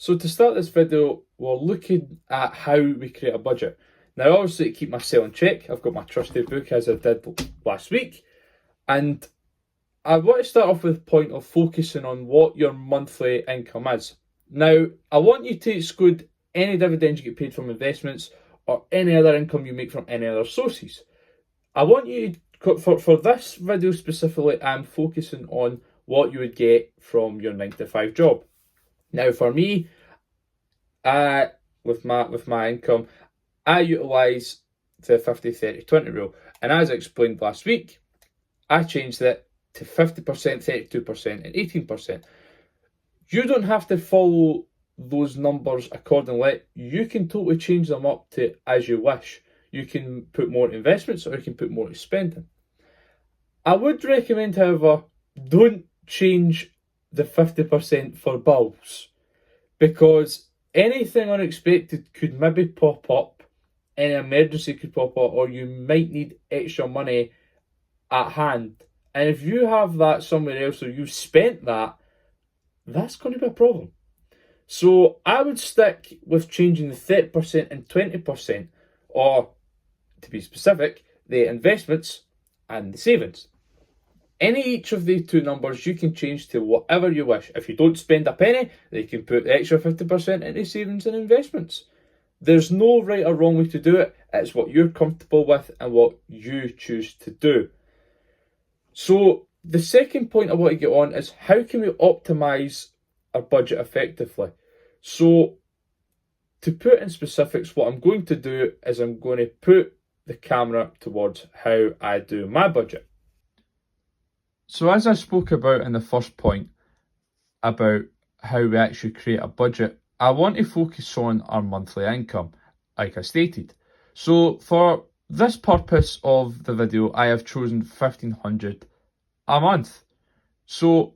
So to start this video, we're looking at how we create a budget. Now obviously to keep myself in check, I've got my trusty book as I did last week, and I want to start off with the point of focusing on what your monthly income is. Now, I want you to exclude any dividends you get paid from investments or any other income you make from any other sources. I want you to, for this video specifically, I'm focusing on what you would get from your 9 to 5 job. Now, for me, with my income, I utilise the 50-30-20 rule, and as I explained last week, I changed it to 50%, 32%, and 18%. You don't have to follow those numbers accordingly. You can totally change them up to as you wish. You can put more investments or you can put more to spending. I would recommend, however, don't change the 50% for bills, because anything unexpected could maybe pop up, any emergency could pop up, or you might need extra money at hand. And if you have that somewhere else or you've spent that, that's going to be a problem. So I would stick with changing the 30% and 20%, or to be specific, the investments and the savings. Any each of these two numbers you can change to whatever you wish. If you don't spend a penny, then you can put the extra 50% into savings and investments. There's no right or wrong way to do it. It's what you're comfortable with and what you choose to do. So the second point I want to get on is how can we optimise our budget effectively? So to put in specifics, what I'm going to do is I'm going to put the camera towards how I do my budget. So as I spoke about in the first point about how we actually create a budget, I want to focus on our monthly income, like I stated. So for this purpose of the video, I have chosen $1,500 a month. So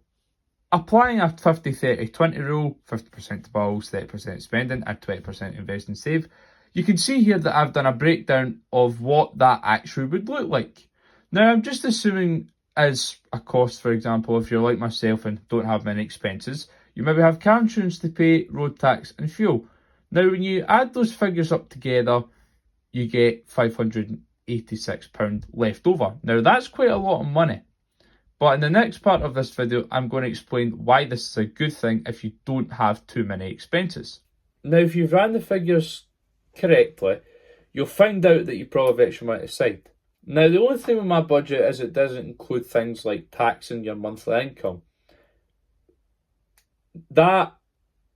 applying a 50-30-20 rule, 50% to bills, 30% spending, and 20% invest and save, you can see here that I've done a breakdown of what that actually would look like. Now, I'm just assuming as a cost, for example, if you're like myself and don't have many expenses, you maybe have car insurance to pay, road tax and fuel. Now, when you add those figures up together, you get £586 left over. Now, that's quite a lot of money. But in the next part of this video, I'm going to explain why this is a good thing if you don't have too many expenses. Now, if you've ran the figures correctly, you'll find out that you probably have extra money aside. Now, the only thing with my budget is it doesn't include things like taxing your monthly income. That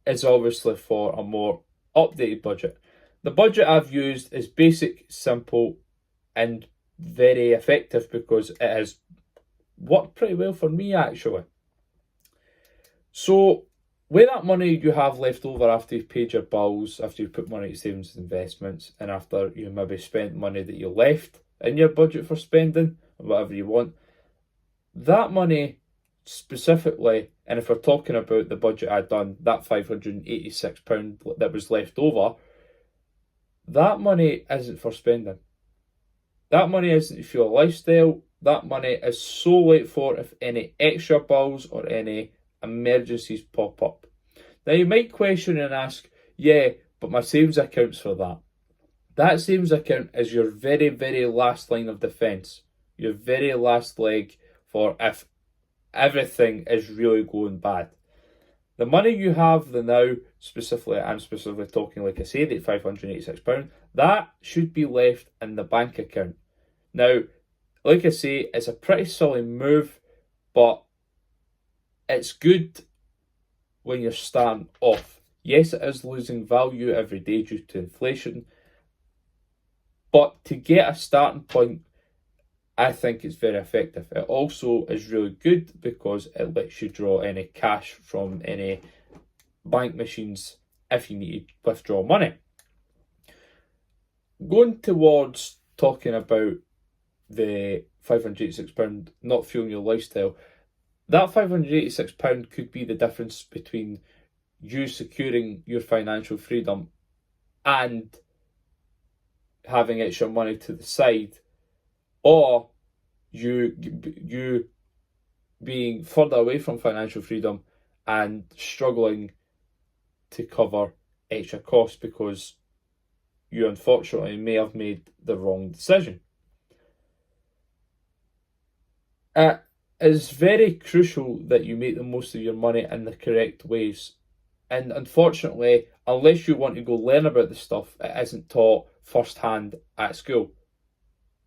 is obviously for a more updated budget. The budget I've used is basic, simple, and very effective because it has worked pretty well for me actually. So with that money you have left over after you've paid your bills, after you've put money into savings and investments, and after you maybe spent money that you left in your budget for spending, or whatever you want, that money specifically, and if we're talking about the budget I'd done, that £586 that was left over, that money isn't for spending. That money isn't for your lifestyle. That money is solely for if any extra bills or any emergencies pop up. Now you might question and ask, yeah, but my savings account's for that. That savings account is your very, very last line of defence. Your very last leg for if everything is really going bad. The money you have the now, specifically, I'm specifically talking, like I say, that £586, that should be left in the bank account. Now, like I say, it's a pretty silly move, but it's good when you're starting off. Yes, it is losing value every day due to inflation, but to get a starting point, I think it's very effective. It also is really good because it lets you draw any cash from any bank machines if you need to withdraw money. Going towards talking about the £586 not fueling your lifestyle, that £586 could be the difference between you securing your financial freedom and having extra money to the side, or you being further away from financial freedom and struggling to cover extra costs because you unfortunately may have made the wrong decision. It is very crucial that you make the most of your money in the correct ways. And unfortunately, unless you want to go learn about this stuff, it isn't taught firsthand at school,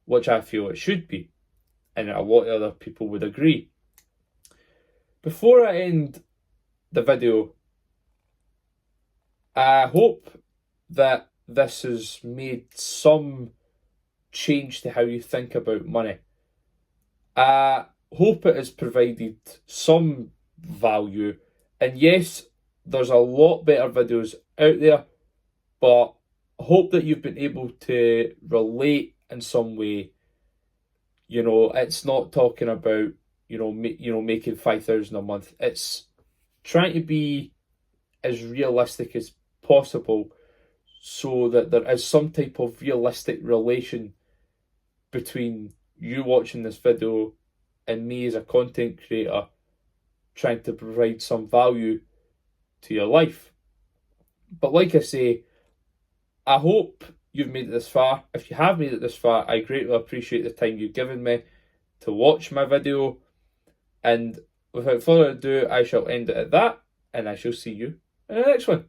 which I feel it should be. And a lot of other people would agree. Before I end the video, I hope that this has made some change to how you think about money. I hope it has provided some value. And yes, there's a lot better videos out there, but I hope that you've been able to relate in some way. You know, it's not talking about, making 5,000 a month. It's trying to be as realistic as possible so that there is some type of realistic relation between you watching this video and me as a content creator trying to provide some value to your life. But like I say, I hope you've made it this far. If you have made it this far, I greatly appreciate the time you've given me to watch my video. And without further ado, I shall end it at that, and I shall see you in the next one.